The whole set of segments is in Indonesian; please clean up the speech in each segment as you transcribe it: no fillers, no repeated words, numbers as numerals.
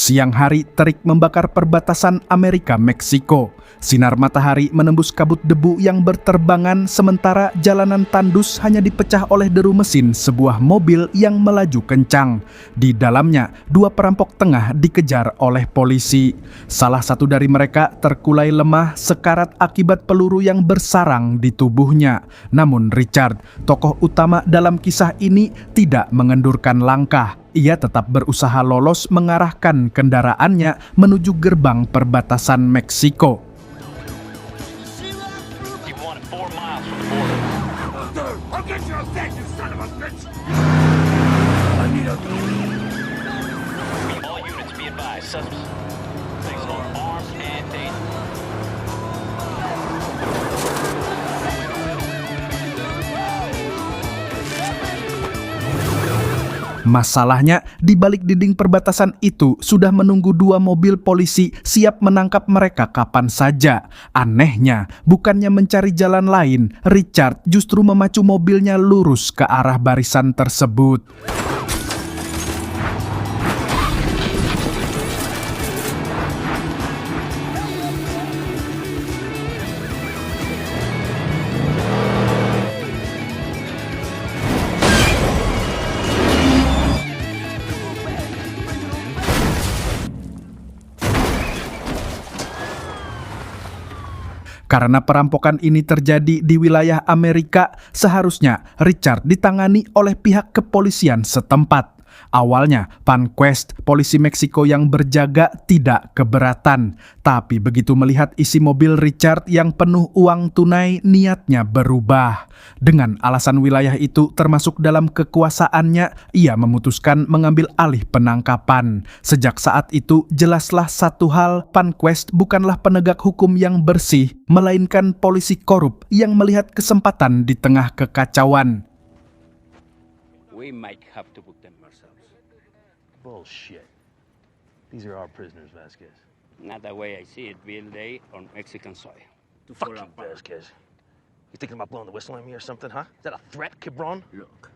siang hari terik membakar perbatasan Amerika-Meksiko. Sinar matahari menembus kabut debu yang berterbangan, sementara jalanan tandus hanya dipecah oleh deru mesin sebuah mobil yang melaju kencang. Di dalamnya, dua perampok tengah dikejar oleh polisi. Salah satu dari mereka terkulai lemah sekarat akibat peluru yang bersarang di tubuhnya. Namun Richard, tokoh utama dalam kisah ini, tidak mengendurkan langkah. Ia tetap berusaha lolos mengarahkan kendaraannya menuju gerbang perbatasan Meksiko. Masalahnya, di balik dinding perbatasan itu sudah menunggu dua mobil polisi siap menangkap mereka kapan saja. Anehnya, bukannya mencari jalan lain, Richard justru memacu mobilnya lurus ke arah barisan tersebut. Karena perampokan ini terjadi di wilayah Amerika, seharusnya Richard ditangani oleh pihak kepolisian setempat. Awalnya, Panquest, polisi Meksiko yang berjaga, tidak keberatan. Tapi begitu melihat isi mobil Richard yang penuh uang tunai, niatnya berubah. Dengan alasan wilayah itu termasuk dalam kekuasaannya, ia memutuskan mengambil alih penangkapan. Sejak saat itu, jelaslah satu hal, Panquest bukanlah penegak hukum yang bersih, melainkan polisi korup yang melihat kesempatan di tengah kekacauan. We might have to book them ourselves. Bullshit. These are our prisoners, Vasquez. Not the way I see it, Bill. They on Mexican soil. Fuck you, Vasquez. You thinking about blowing the whistle on me or something, huh? Is that a threat, Cabron? Look,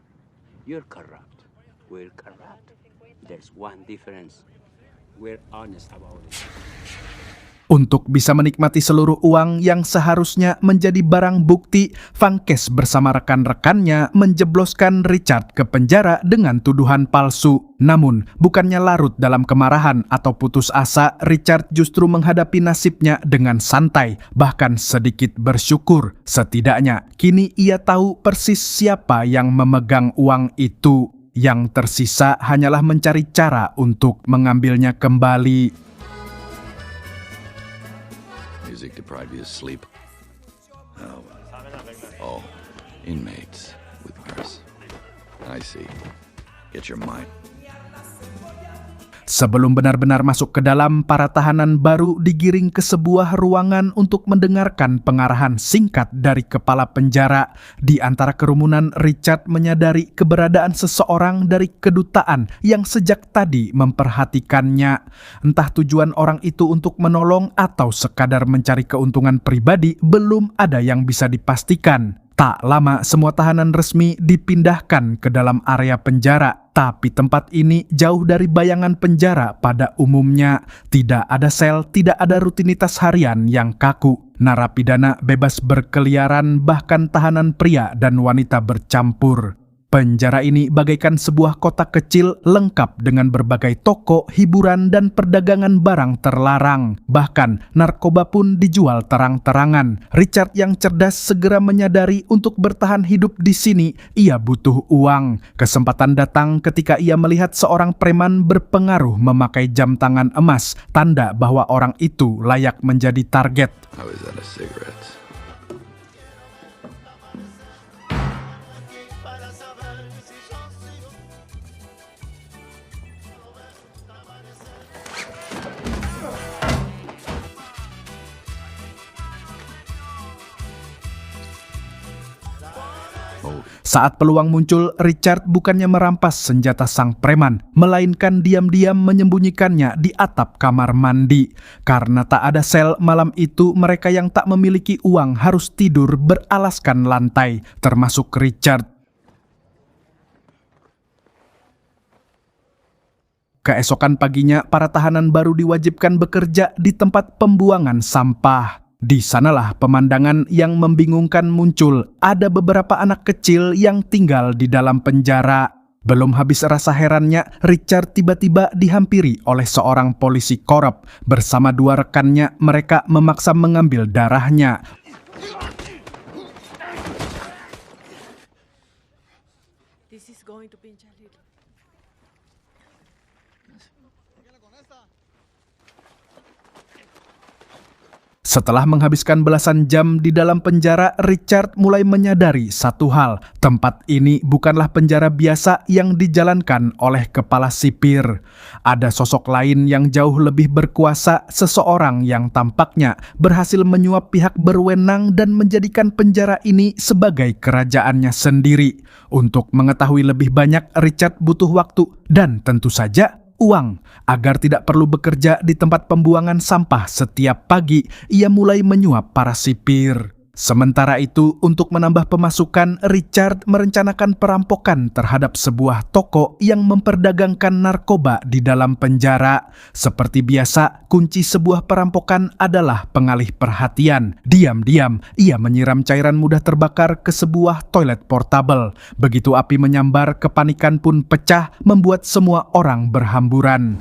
you're corrupt. We're corrupt. There's one difference. We're honest about it. Untuk bisa menikmati seluruh uang yang seharusnya menjadi barang bukti, Vanquez bersama rekan-rekannya menjebloskan Richard ke penjara dengan tuduhan palsu. Namun, bukannya larut dalam kemarahan atau putus asa, Richard justru menghadapi nasibnya dengan santai, bahkan sedikit bersyukur. Setidaknya, kini ia tahu persis siapa yang memegang uang itu. Yang tersisa hanyalah mencari cara untuk mengambilnya kembali. Music deprive you of sleep? Oh, inmates with purse. I see. Get your mind. Sebelum benar-benar masuk ke dalam, para tahanan baru digiring ke sebuah ruangan untuk mendengarkan pengarahan singkat dari kepala penjara. Di antara kerumunan, Richard menyadari keberadaan seseorang dari kedutaan yang sejak tadi memperhatikannya. Entah tujuan orang itu untuk menolong atau sekadar mencari keuntungan pribadi, belum ada yang bisa dipastikan. Tak lama, semua tahanan resmi dipindahkan ke dalam area penjara. Tapi tempat ini jauh dari bayangan penjara pada umumnya. Tidak ada sel, tidak ada rutinitas harian yang kaku. Narapidana bebas berkeliaran, bahkan tahanan pria dan wanita bercampur. Penjara ini bagaikan sebuah kota kecil lengkap dengan berbagai toko, hiburan, dan perdagangan barang terlarang. Bahkan, narkoba pun dijual terang-terangan. Richard yang cerdas segera menyadari untuk bertahan hidup di sini, ia butuh uang. Kesempatan datang ketika ia melihat seorang preman berpengaruh memakai jam tangan emas, tanda bahwa orang itu layak menjadi target. How is that a cigarette? Saat peluang muncul, Richard bukannya merampas senjata sang preman, melainkan diam-diam menyembunyikannya di atap kamar mandi. Karena tak ada sel malam itu, mereka yang tak memiliki uang harus tidur beralaskan lantai, termasuk Richard. Keesokan paginya, para tahanan baru diwajibkan bekerja di tempat pembuangan sampah. Di sanalah pemandangan yang membingungkan muncul. Ada beberapa anak kecil yang tinggal di dalam penjara. Belum habis rasa herannya, Richard tiba-tiba dihampiri oleh seorang polisi korup. Bersama 2 rekannya, mereka memaksa mengambil darahnya. This is going to pinch a little. Setelah menghabiskan belasan jam di dalam penjara, Richard mulai menyadari satu hal. Tempat ini bukanlah penjara biasa yang dijalankan oleh kepala sipir. Ada sosok lain yang jauh lebih berkuasa, seseorang yang tampaknya berhasil menyuap pihak berwenang dan menjadikan penjara ini sebagai kerajaannya sendiri. Untuk mengetahui lebih banyak, Richard butuh waktu dan tentu saja uang. Agar tidak perlu bekerja di tempat pembuangan sampah setiap pagi, ia mulai menyuap para sipir. Sementara itu, untuk menambah pemasukan, Richard merencanakan perampokan terhadap sebuah toko yang memperdagangkan narkoba di dalam penjara. Seperti biasa, kunci sebuah perampokan adalah pengalih perhatian. Diam-diam, ia menyiram cairan mudah terbakar ke sebuah toilet portable. Begitu api menyambar, kepanikan pun pecah, membuat semua orang berhamburan.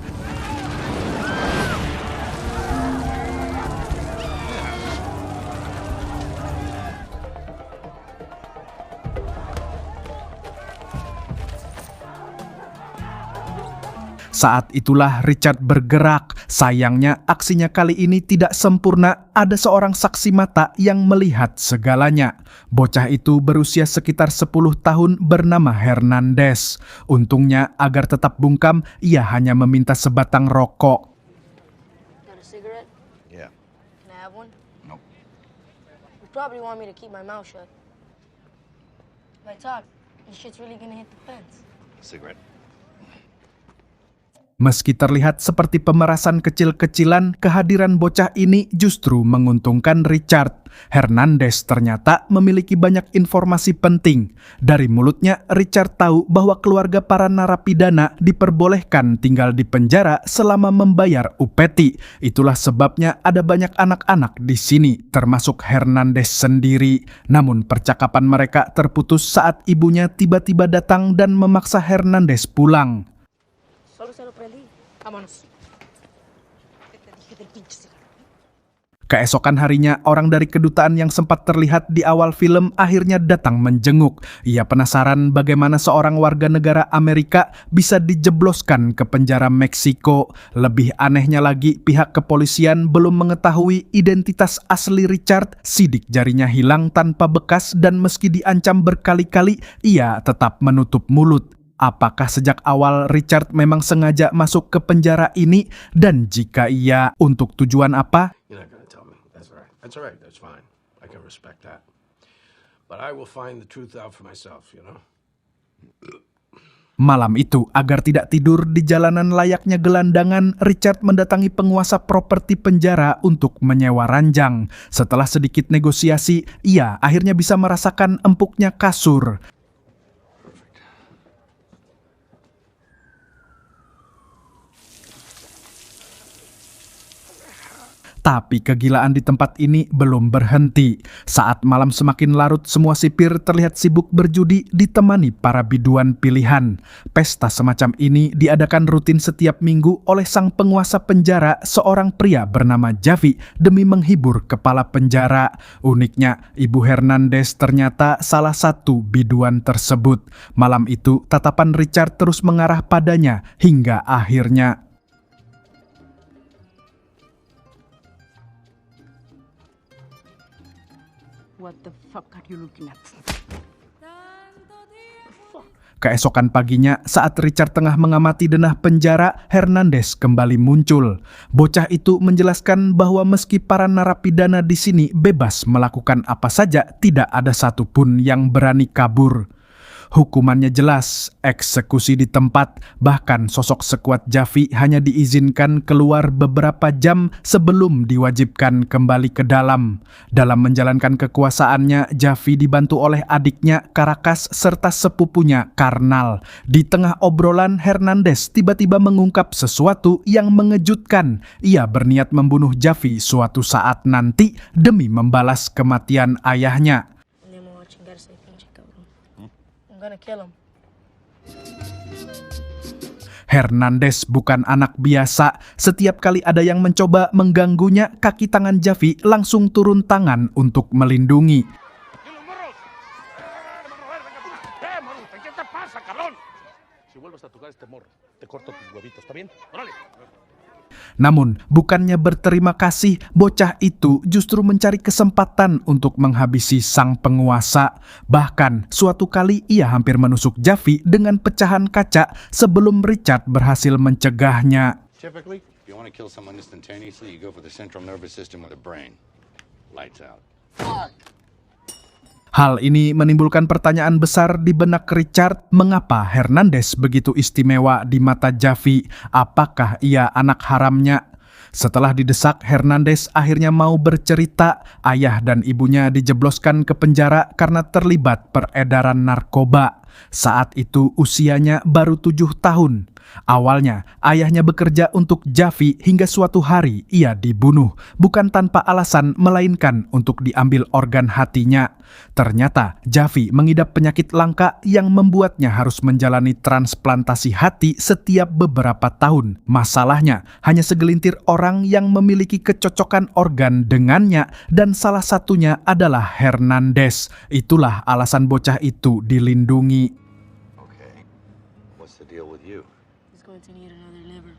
Saat itulah Richard bergerak. Sayangnya aksinya kali ini tidak sempurna. Ada seorang saksi mata yang melihat segalanya. Bocah itu berusia sekitar 10 tahun bernama Hernandez. Untungnya agar tetap bungkam, ia hanya meminta sebatang rokok. Got a cigarette? Yeah. Can I have one? Nope. You probably want me to keep my mouth shut. If I talk, this shit's really gonna hit the fence. Cigarette. Meski terlihat seperti pemerasan kecil-kecilan, kehadiran bocah ini justru menguntungkan Richard. Hernandez ternyata memiliki banyak informasi penting. Dari mulutnya, Richard tahu bahwa keluarga para narapidana diperbolehkan tinggal di penjara selama membayar upeti. Itulah sebabnya ada banyak anak-anak di sini, termasuk Hernandez sendiri. Namun percakapan mereka terputus saat ibunya tiba-tiba datang dan memaksa Hernandez pulang. Solo se lo prendí. Vámonos. Te dije del pinche cigarro. Keesokan harinya, orang dari kedutaan yang sempat terlihat di awal film akhirnya datang menjenguk. Ia penasaran bagaimana seorang warga negara Amerika bisa dijebloskan ke penjara Meksiko. Lebih anehnya lagi, pihak kepolisian belum mengetahui identitas asli Richard. Sidik jarinya hilang tanpa bekas dan meski diancam berkali-kali, ia tetap menutup mulut. Apakah sejak awal Richard memang sengaja masuk ke penjara ini? Dan jika iya, untuk tujuan apa? You're not gonna tell me. That's all right. That's all right. That's fine. I can respect that. But I will find the truth out for myself, you know? Malam itu, agar tidak tidur di jalanan layaknya gelandangan, Richard mendatangi penguasa properti penjara untuk menyewa ranjang. Setelah sedikit negosiasi, ia akhirnya bisa merasakan empuknya kasur. Tapi kegilaan di tempat ini belum berhenti. Saat malam semakin larut, semua sipir terlihat sibuk berjudi ditemani para biduan pilihan. Pesta semacam ini diadakan rutin setiap minggu oleh sang penguasa penjara, seorang pria bernama Javi, demi menghibur kepala penjara. Uniknya, Ibu Hernandez ternyata salah satu biduan tersebut. Malam itu, tatapan Richard terus mengarah padanya hingga akhirnya What the fuck are you looking at? Keesokan paginya, saat Richard tengah mengamati denah penjara, Hernandez kembali muncul. Bocah itu menjelaskan bahwa meski para narapidana di sini bebas melakukan apa saja, tidak ada satupun yang berani kabur. Hukumannya jelas, eksekusi di tempat, bahkan sosok sekuat Javi hanya diizinkan keluar beberapa jam sebelum diwajibkan kembali ke dalam. Dalam menjalankan kekuasaannya, Javi dibantu oleh adiknya Caracas serta sepupunya Karnal. Di tengah obrolan, Hernandez tiba-tiba mengungkap sesuatu yang mengejutkan. Ia berniat membunuh Javi suatu saat nanti demi membalas kematian ayahnya. I'm gonna kill him. Hernandez bukan anak biasa. Setiap kali ada yang mencoba mengganggunya, kaki tangan Javi langsung turun tangan untuk melindungi. Si vuelves a tocar este morro, te corto tus huevitos, ¿está bien? ¡Órale! Namun, bukannya berterima kasih, bocah itu justru mencari kesempatan untuk menghabisi sang penguasa. Bahkan, suatu kali ia hampir menusuk Javi dengan pecahan kaca sebelum Richard berhasil mencegahnya. Typically, if you want to kill someone instantaneously, you go for the central nervous system or the brain. Lights out. Hal ini menimbulkan pertanyaan besar di benak Richard, mengapa Hernandez begitu istimewa di mata Javi? Apakah ia anak haramnya? Setelah didesak, Hernandez akhirnya mau bercerita. Ayah dan ibunya dijebloskan ke penjara karena terlibat peredaran narkoba. Saat itu usianya baru 7 tahun. Awalnya, ayahnya bekerja untuk Javi hingga suatu hari ia dibunuh. Bukan tanpa alasan, melainkan untuk diambil organ hatinya. Ternyata, Javi mengidap penyakit langka yang membuatnya harus menjalani transplantasi hati setiap beberapa tahun. Masalahnya, hanya segelintir orang yang memiliki kecocokan organ dengannya, dan salah satunya adalah Hernandez. Itulah alasan bocah itu dilindungi. Okay. What's the deal with you? He's going to need another liver.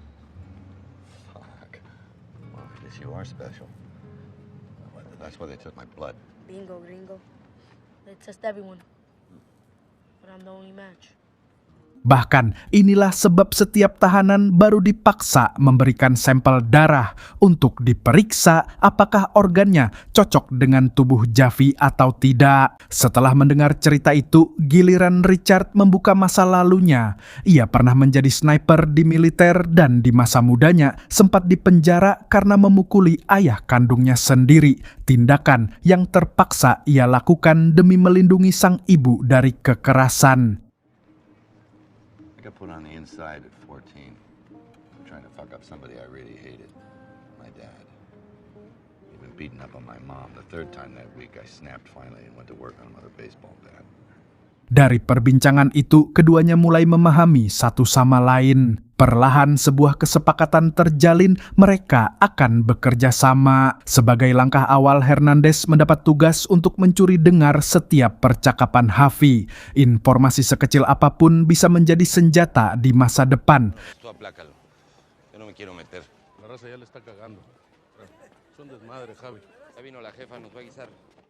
Fuck. Well, I guess you are special. That's why they took my blood. Bingo, gringo. They test everyone. But I'm the only match. Bahkan, inilah sebab setiap tahanan baru dipaksa memberikan sampel darah untuk diperiksa apakah organnya cocok dengan tubuh Javi atau tidak. Setelah mendengar cerita itu, giliran Richard membuka masa lalunya. Ia pernah menjadi sniper di militer dan di masa mudanya sempat dipenjara karena memukuli ayah kandungnya sendiri. Tindakan yang terpaksa ia lakukan demi melindungi sang ibu dari kekerasan. I got put on the inside at 14 for trying to fuck up somebody I really hated. My dad. He'd been beating up on my mom. The third time that week, I snapped finally and went to work on another baseball bat. Dari perbincangan itu, keduanya mulai memahami satu sama lain. Perlahan sebuah kesepakatan terjalin, mereka akan bekerja sama. Sebagai langkah awal, Hernandez mendapat tugas untuk mencuri dengar setiap percakapan Javi. Informasi sekecil apapun bisa menjadi senjata di masa depan. Tú aplácalo. Yo no me quiero meter. La raza ya le está cagando. Son desmadre, Javi. Ya vino la jefa, nos va a guisar.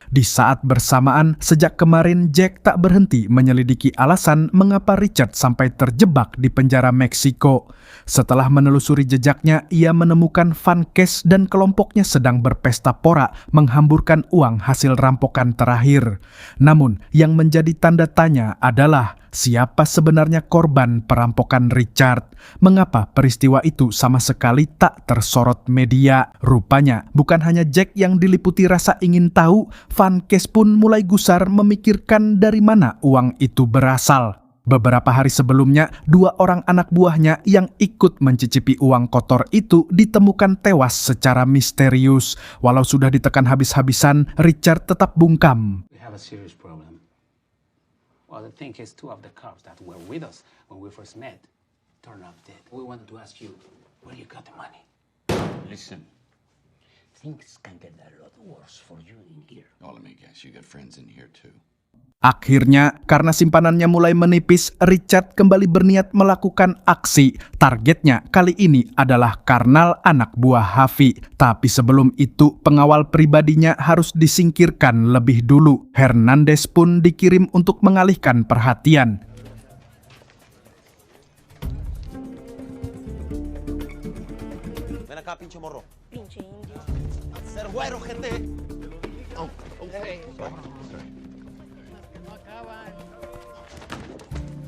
Di saat bersamaan, sejak kemarin Jack tak berhenti menyelidiki alasan mengapa Richard sampai terjebak di penjara Meksiko. Setelah menelusuri jejaknya, ia menemukan Van Kes dan kelompoknya sedang berpesta pora menghamburkan uang hasil rampokan terakhir. Namun, yang menjadi tanda tanya adalah siapa sebenarnya korban perampokan Richard? Mengapa peristiwa itu sama sekali tak tersorot media? Rupanya, bukan hanya Jack yang diliputi rasa ingin tahu, Van Kes pun mulai gusar memikirkan dari mana uang itu berasal. Beberapa hari sebelumnya, 2 orang anak buahnya yang ikut mencicipi uang kotor itu ditemukan tewas secara misterius. Walau sudah ditekan habis-habisan, Richard tetap bungkam. We have a serious problem. Well, the thing is, 2 of the cops that were with us when we first met turned up dead. We wanted to ask you where you got the money. Listen, things can get a lot worse for you in here. Oh, let me guess, you got friends in here too. Akhirnya, karena simpanannya mulai menipis, Richard kembali berniat melakukan aksi. Targetnya kali ini adalah Karnal, anak buah Javi. Tapi sebelum itu, pengawal pribadinya harus disingkirkan lebih dulu. Hernandez pun dikirim untuk mengalihkan perhatian. Ven acá, pinche morro. Pinche indio. Ser güero, gente.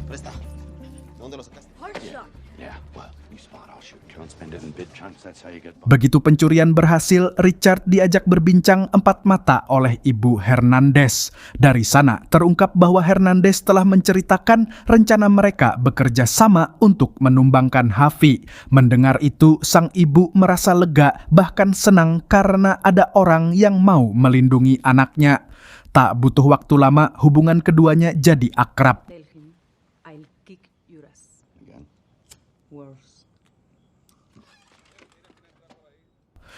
Presta. ¿Dónde lo sacaste? Headshot. Yeah, well, you spot, I'll shoot. Don't spend it in big chunks, that's how you get... Begitu pencurian berhasil, Richard diajak berbincang empat mata oleh Ibu Hernandez. Dari sana terungkap bahwa Hernandez telah menceritakan rencana mereka bekerja sama untuk menumbangkan Hafi. Mendengar itu, sang ibu merasa lega, bahkan senang karena ada orang yang mau melindungi anaknya. Tak butuh waktu lama, hubungan keduanya jadi akrab. Tell him I'll kick your ass. Again? Worse.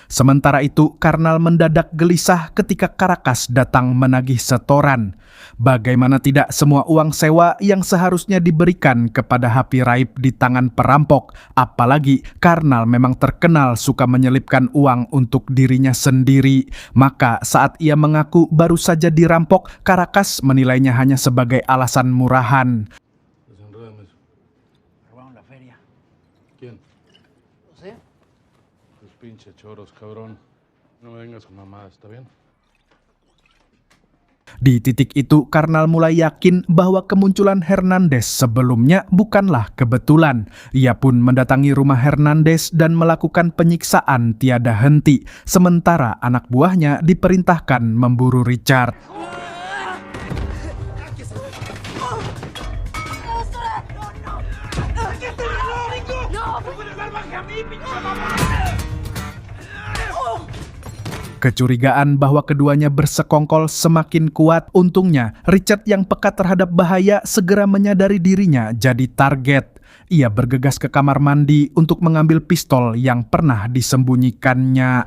Sementara itu, Karnal mendadak gelisah ketika Caracas datang menagih setoran. Bagaimana tidak, semua uang sewa yang seharusnya diberikan kepada Happy Raib di tangan perampok. Apalagi Karnal memang terkenal suka menyelipkan uang untuk dirinya sendiri. Maka saat ia mengaku baru saja dirampok, Caracas menilainya hanya sebagai alasan murahan. Robaron la feria. ¿Quién? No sé. Los pinches choros, cabrón. No me vengas con mamadas, ¿está bien? Di titik itu, Karnal mulai yakin bahwa kemunculan Hernandez sebelumnya bukanlah kebetulan. Ia pun mendatangi rumah Hernandez dan melakukan penyiksaan tiada henti, sementara anak buahnya diperintahkan memburu Richard. Kecurigaan bahwa keduanya bersekongkol semakin kuat. Untungnya, Richard yang peka terhadap bahaya segera menyadari dirinya jadi target. Ia bergegas ke kamar mandi untuk mengambil pistol yang pernah disembunyikannya.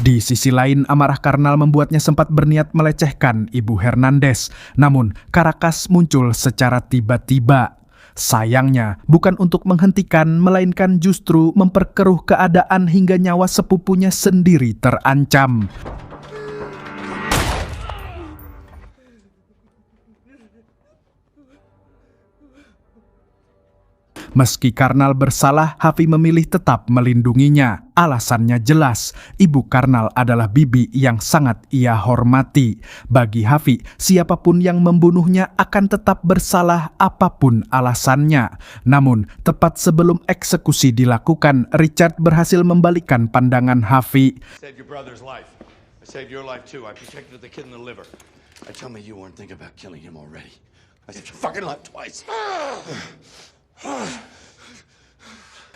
Di sisi lain, amarah Karnal membuatnya sempat berniat melecehkan Ibu Hernandez. Namun, Caracas muncul secara tiba-tiba. Sayangnya, bukan untuk menghentikan, melainkan justru memperkeruh keadaan hingga nyawa sepupunya sendiri terancam. Meski Karnal bersalah, Hafi memilih tetap melindunginya. Alasannya jelas, ibu Karnal adalah bibi yang sangat ia hormati. Bagi Hafi, siapapun yang membunuhnya akan tetap bersalah apapun alasannya. Namun, tepat sebelum eksekusi dilakukan, Richard berhasil membalikan pandangan Hafi. I saved your brother's life. I saved your life too. I protected the kid in the liver. Now tell me you weren't thinking about killing him already. I saved your fucking life twice.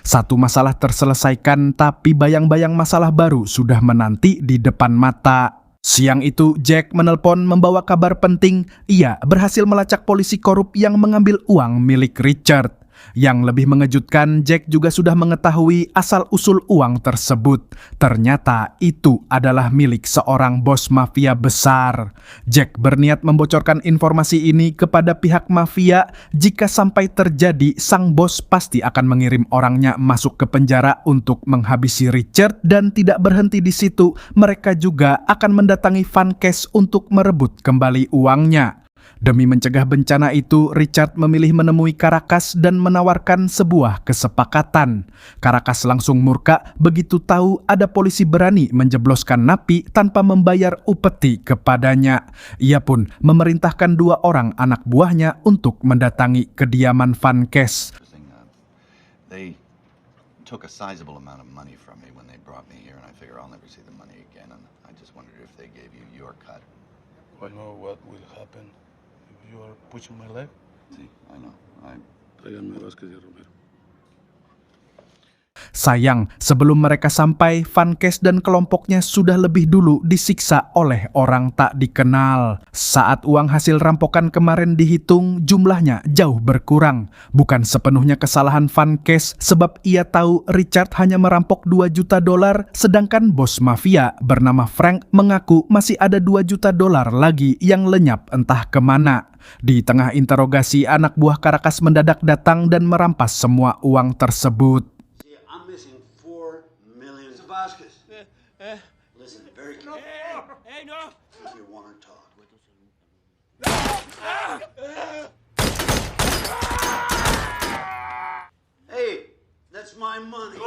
Satu masalah terselesaikan, tapi bayang-bayang masalah baru sudah menanti di depan mata. Siang itu, Jack menelpon membawa kabar penting. Ia berhasil melacak polisi korup yang mengambil uang milik Richard. Yang lebih mengejutkan, Jack juga sudah mengetahui asal-usul uang tersebut. Ternyata itu adalah milik seorang bos mafia besar. Jack berniat membocorkan informasi ini kepada pihak mafia. Jika sampai terjadi, sang bos pasti akan mengirim orangnya masuk ke penjara untuk menghabisi Richard. Dan tidak berhenti di situ, mereka juga akan mendatangi Van Kes untuk merebut kembali uangnya. Demi mencegah bencana itu, Richard memilih menemui Caracas dan menawarkan sebuah kesepakatan. Caracas langsung murka begitu tahu ada polisi berani menjebloskan napi tanpa membayar upeti kepadanya. Ia pun memerintahkan 2 orang anak buahnya untuk mendatangi kediaman Van Kes. They took a sizable amount of money from me when they brought me here, and I figure I'll never see the money again, and I just wondered if they gave you your cut. I know what will happen if you are pushing my leg. See, I know. Tráiganme a Vázquez y a Romero. Sayang, sebelum mereka sampai, Van Kes dan kelompoknya sudah lebih dulu disiksa oleh orang tak dikenal. Saat uang hasil rampokan kemarin dihitung, jumlahnya jauh berkurang. Bukan sepenuhnya kesalahan Van Kes, sebab ia tahu Richard hanya merampok $2 juta, sedangkan bos mafia bernama Frank mengaku masih ada $2 juta lagi yang lenyap entah kemana. Di tengah interogasi, anak buah Caracas mendadak datang dan merampas semua uang tersebut. Vasquez. Listen, very careful. Hey, no! If you want to talk. Hey, that's my money.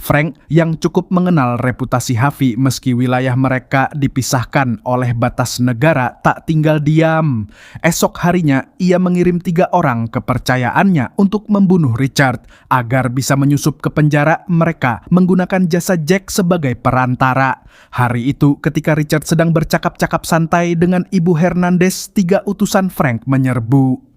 Frank yang cukup mengenal reputasi Harvey meski wilayah mereka dipisahkan oleh batas negara tak tinggal diam. Esok harinya ia mengirim 3 orang kepercayaannya untuk membunuh Richard. Agar bisa menyusup ke penjara, mereka menggunakan jasa Jack sebagai perantara. Hari itu ketika Richard sedang bercakap-cakap santai dengan Ibu Hernandez, 3 utusan Frank menyerbu.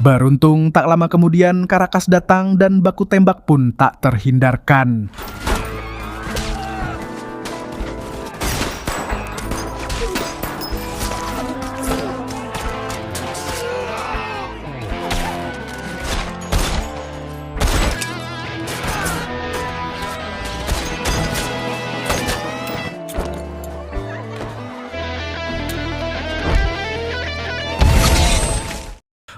Beruntung tak lama kemudian Caracas datang dan baku tembak pun tak terhindarkan.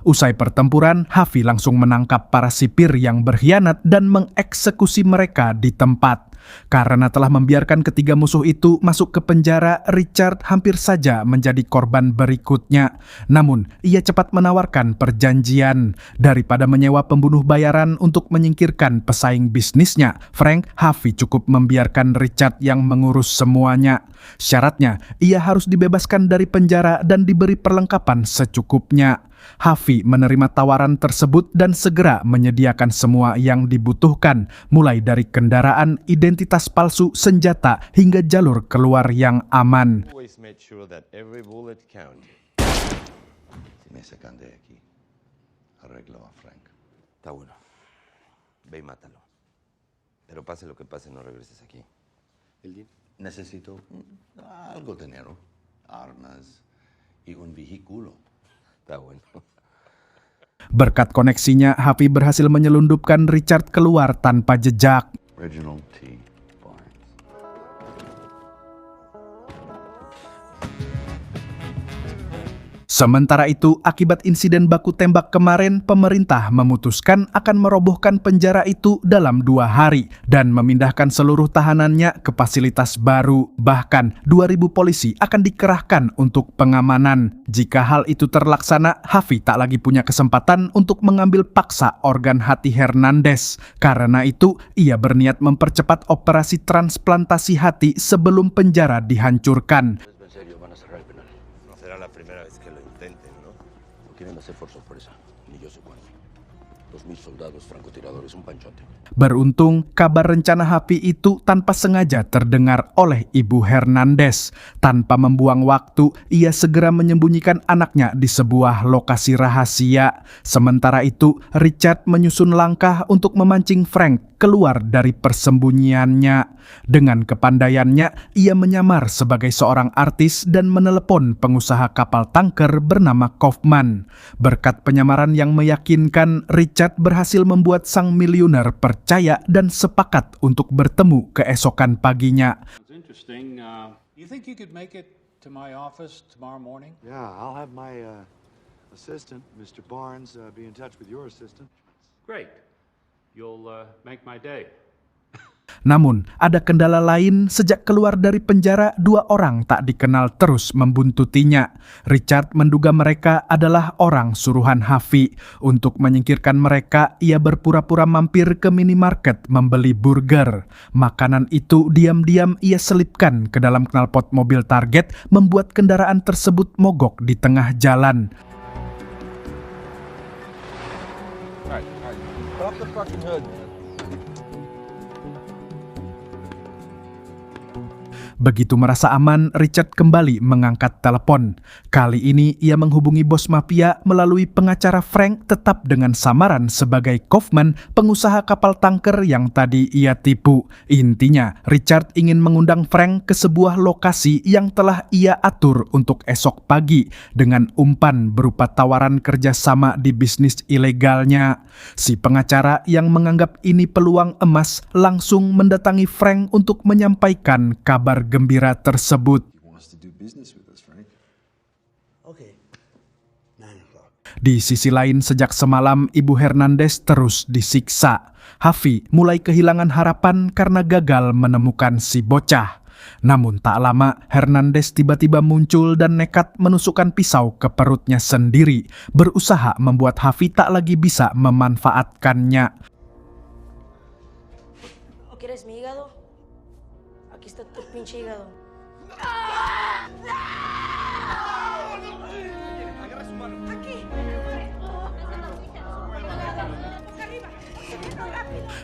Usai pertempuran, Harvey langsung menangkap para sipir yang berkhianat dan mengeksekusi mereka di tempat. Karena telah membiarkan ketiga musuh itu masuk ke penjara, Richard hampir saja menjadi korban berikutnya. Namun, ia cepat menawarkan perjanjian. Daripada menyewa pembunuh bayaran untuk menyingkirkan pesaing bisnisnya, Harvey cukup membiarkan Richard yang mengurus semuanya. Syaratnya, ia harus dibebaskan dari penjara dan diberi perlengkapan secukupnya. Harvey menerima tawaran tersebut dan segera menyediakan semua yang dibutuhkan, mulai dari kendaraan, identitas palsu, senjata, hingga jalur keluar yang aman. Si me sacan de aquí, arreglo a Frank. Está bueno. Ve y mátalo. Pero pase lo que pase, no regreses aquí. Necesito algo de dinero, armas y un vehículo. Está bueno. Berkat koneksinya, Harvey berhasil menyelundupkan Richard keluar tanpa jejak. Reginald T. Barnes. Sementara itu, akibat insiden baku tembak kemarin, pemerintah memutuskan akan merobohkan penjara itu dalam 2 hari dan memindahkan seluruh tahanannya ke fasilitas baru. Bahkan, 2.000 polisi akan dikerahkan untuk pengamanan. Jika hal itu terlaksana, Harvey tak lagi punya kesempatan untuk mengambil paksa organ hati Hernandez. Karena itu, ia berniat mempercepat operasi transplantasi hati sebelum penjara dihancurkan. Beruntung, kabar rencana Harvey itu tanpa sengaja terdengar oleh Ibu Hernandez. Tanpa membuang waktu, ia segera menyembunyikan anaknya di sebuah lokasi rahasia. Sementara itu, Richard menyusun langkah untuk memancing Frank keluar dari persembunyiannya. Dengan kepandaiannya, ia menyamar sebagai seorang artis dan menelepon pengusaha kapal tanker bernama Kaufman. Berkat penyamaran yang meyakinkan, Richard berhasil membuat sang miliuner percaya dan sepakat untuk bertemu keesokan paginya. Interesting. You think you could make it to my office tomorrow morning? Yeah, I'll have my assistant, Mr. Barnes, be in touch with your assistant. Great. You'll make my day. Namun, ada kendala lain. Sejak keluar dari penjara, 2 orang tak dikenal terus membuntutinya. Richard menduga mereka adalah orang suruhan Harvey. Untuk menyingkirkan mereka, ia berpura-pura mampir ke minimarket membeli burger. Makanan itu diam-diam ia selipkan ke dalam knalpot mobil target, membuat kendaraan tersebut mogok di tengah jalan. Pop the fucking hood, man. Begitu merasa aman, Richard kembali mengangkat telepon. Kali ini ia menghubungi bos mafia melalui pengacara Frank, tetap dengan samaran sebagai Kaufman, pengusaha kapal tanker yang tadi ia tipu. Intinya, Richard ingin mengundang Frank ke sebuah lokasi yang telah ia atur untuk esok pagi dengan umpan berupa tawaran kerjasama di bisnis ilegalnya. Si pengacara yang menganggap ini peluang emas langsung mendatangi Frank untuk menyampaikan kabar gembira tersebut. He wants to do business with us, Frank. Okay. Di sisi lain, sejak semalam Ibu Hernandez terus disiksa. Hafi mulai kehilangan harapan karena gagal menemukan si bocah. Namun tak lama, Hernandez tiba-tiba muncul dan nekat menusukkan pisau ke perutnya sendiri, berusaha membuat Hafi tak lagi bisa memanfaatkannya. ¿Quieres mi hígado? Aquí está tu pinche hígado.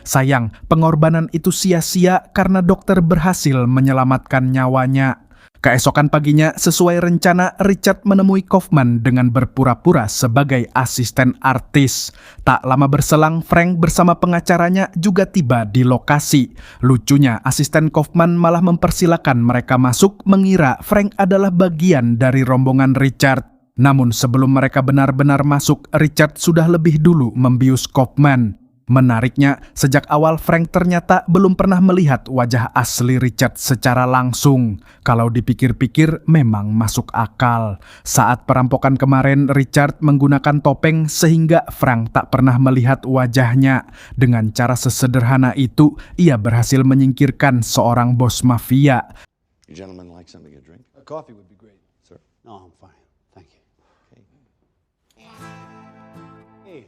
Sayang, pengorbanan itu sia-sia karena dokter berhasil menyelamatkan nyawanya. Keesokan paginya, sesuai rencana, Richard menemui Kaufman dengan berpura-pura sebagai asisten artis. Tak lama berselang, Frank bersama pengacaranya juga tiba di lokasi. Lucunya, asisten Kaufman malah mempersilakan mereka masuk mengira Frank adalah bagian dari rombongan Richard. Namun sebelum mereka benar-benar masuk, Richard sudah lebih dulu membius Kaufman. Menariknya, sejak awal Frank ternyata belum pernah melihat wajah asli Richard secara langsung. Kalau dipikir-pikir memang masuk akal. Saat perampokan kemarin, Richard menggunakan topeng sehingga Frank tak pernah melihat wajahnya. Dengan cara sesederhana itu, ia berhasil menyingkirkan seorang bos mafia. You gentlemen like something to drink? A coffee would be great. Sir? No, I'm fine. Thank you. Hey,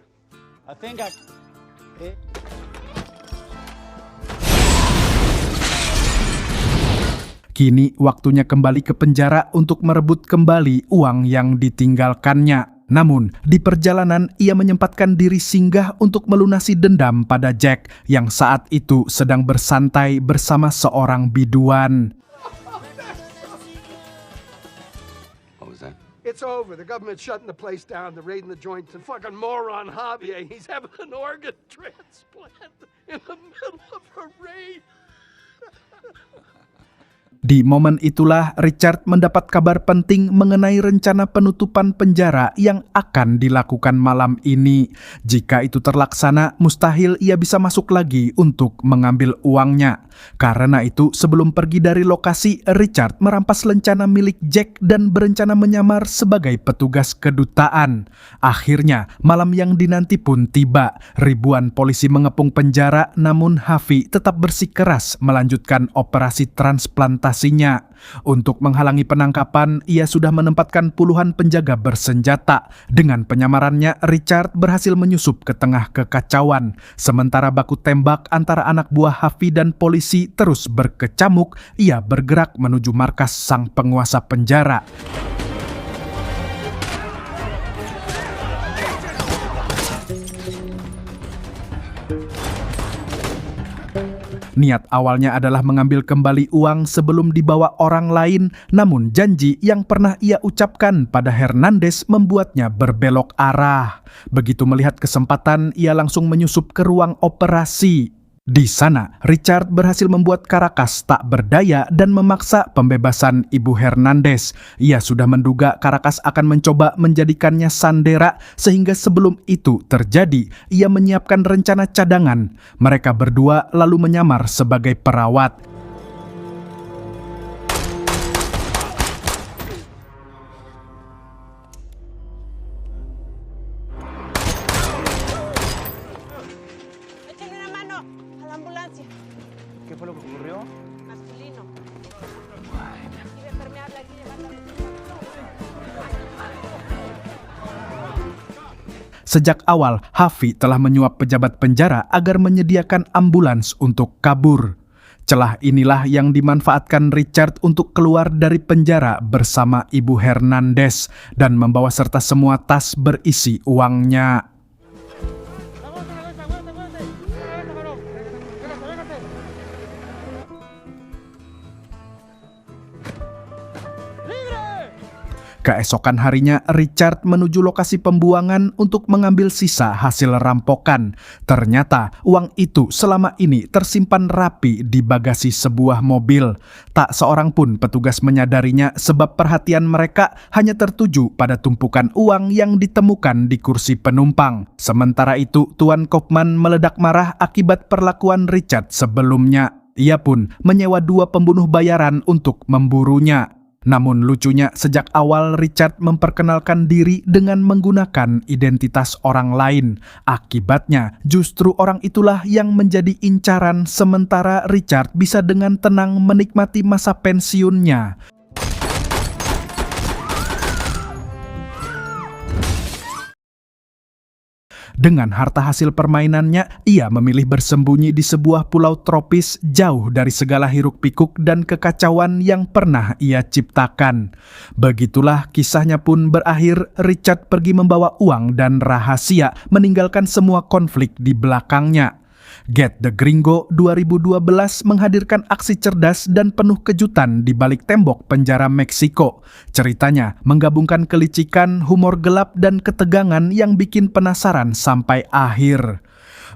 I think I... Kini waktunya kembali ke penjara untuk merebut kembali uang yang ditinggalkannya. Namun, di perjalanan ia menyempatkan diri singgah untuk melunasi dendam pada Jack yang saat itu sedang bersantai bersama seorang biduan. What was that? It's over. The government's shutting the place down. They're raiding the joints. And fucking moron Javier, he's having an organ transplant in the middle of a raid. Di momen itulah Richard mendapat kabar penting mengenai rencana penutupan penjara yang akan dilakukan malam ini. Jika itu terlaksana, mustahil ia bisa masuk lagi untuk mengambil uangnya. Karena itu, sebelum pergi dari lokasi, Richard merampas lencana milik Jack dan berencana menyamar sebagai petugas kedutaan. Akhirnya, malam yang dinanti pun tiba. Ribuan polisi mengepung penjara, namun Hafi tetap bersikeras melanjutkan operasi transplantasi. Untuk menghalangi penangkapan, ia sudah menempatkan puluhan penjaga bersenjata. Dengan penyamarannya, Richard berhasil menyusup ke tengah kekacauan. Sementara baku tembak antara anak buah Hafi dan polisi terus berkecamuk, ia bergerak menuju markas sang penguasa penjara. Niat awalnya adalah mengambil kembali uang sebelum dibawa orang lain, namun janji yang pernah ia ucapkan pada Hernandez membuatnya berbelok arah. Begitu melihat kesempatan, ia langsung menyusup ke ruang operasi. Di sana, Richard berhasil membuat Caracas tak berdaya dan memaksa pembebasan Ibu Hernandez. Ia sudah menduga Caracas akan mencoba menjadikannya sandera, sehingga sebelum itu terjadi, ia menyiapkan rencana cadangan. Mereka berdua lalu menyamar sebagai perawat. ¿Qué fue lo que ocurrió? Masculino. Iba permeable aquí, levántame. Sejak awal, Hafi telah menyuap pejabat penjara agar menyediakan ambulans untuk kabur. Celah inilah yang dimanfaatkan Richard untuk keluar dari penjara bersama Ibu Hernandez dan membawa serta semua tas berisi uangnya. Keesokan harinya, Richard menuju lokasi pembuangan untuk mengambil sisa hasil rampokan. Ternyata, uang itu selama ini tersimpan rapi di bagasi sebuah mobil. Tak seorang pun petugas menyadarinya sebab perhatian mereka hanya tertuju pada tumpukan uang yang ditemukan di kursi penumpang. Sementara itu, Tuan Kaufman meledak marah akibat perlakuan Richard sebelumnya. Ia pun menyewa 2 pembunuh bayaran untuk memburunya. Namun lucunya sejak awal Richard memperkenalkan diri dengan menggunakan identitas orang lain. Akibatnya justru orang itulah yang menjadi incaran sementara Richard bisa dengan tenang menikmati masa pensiunnya. Dengan harta hasil permainannya, ia memilih bersembunyi di sebuah pulau tropis jauh dari segala hiruk-pikuk dan kekacauan yang pernah ia ciptakan. Begitulah kisahnya pun berakhir. Richard pergi membawa uang dan rahasia, meninggalkan semua konflik di belakangnya. Get the Gringo 2012 menghadirkan aksi cerdas dan penuh kejutan di balik tembok penjara Meksiko. Ceritanya menggabungkan kelicikan, humor gelap, dan ketegangan yang bikin penasaran sampai akhir.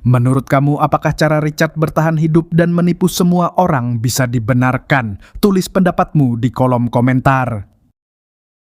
Menurut kamu, apakah cara Richard bertahan hidup dan menipu semua orang bisa dibenarkan? Tulis pendapatmu di kolom komentar.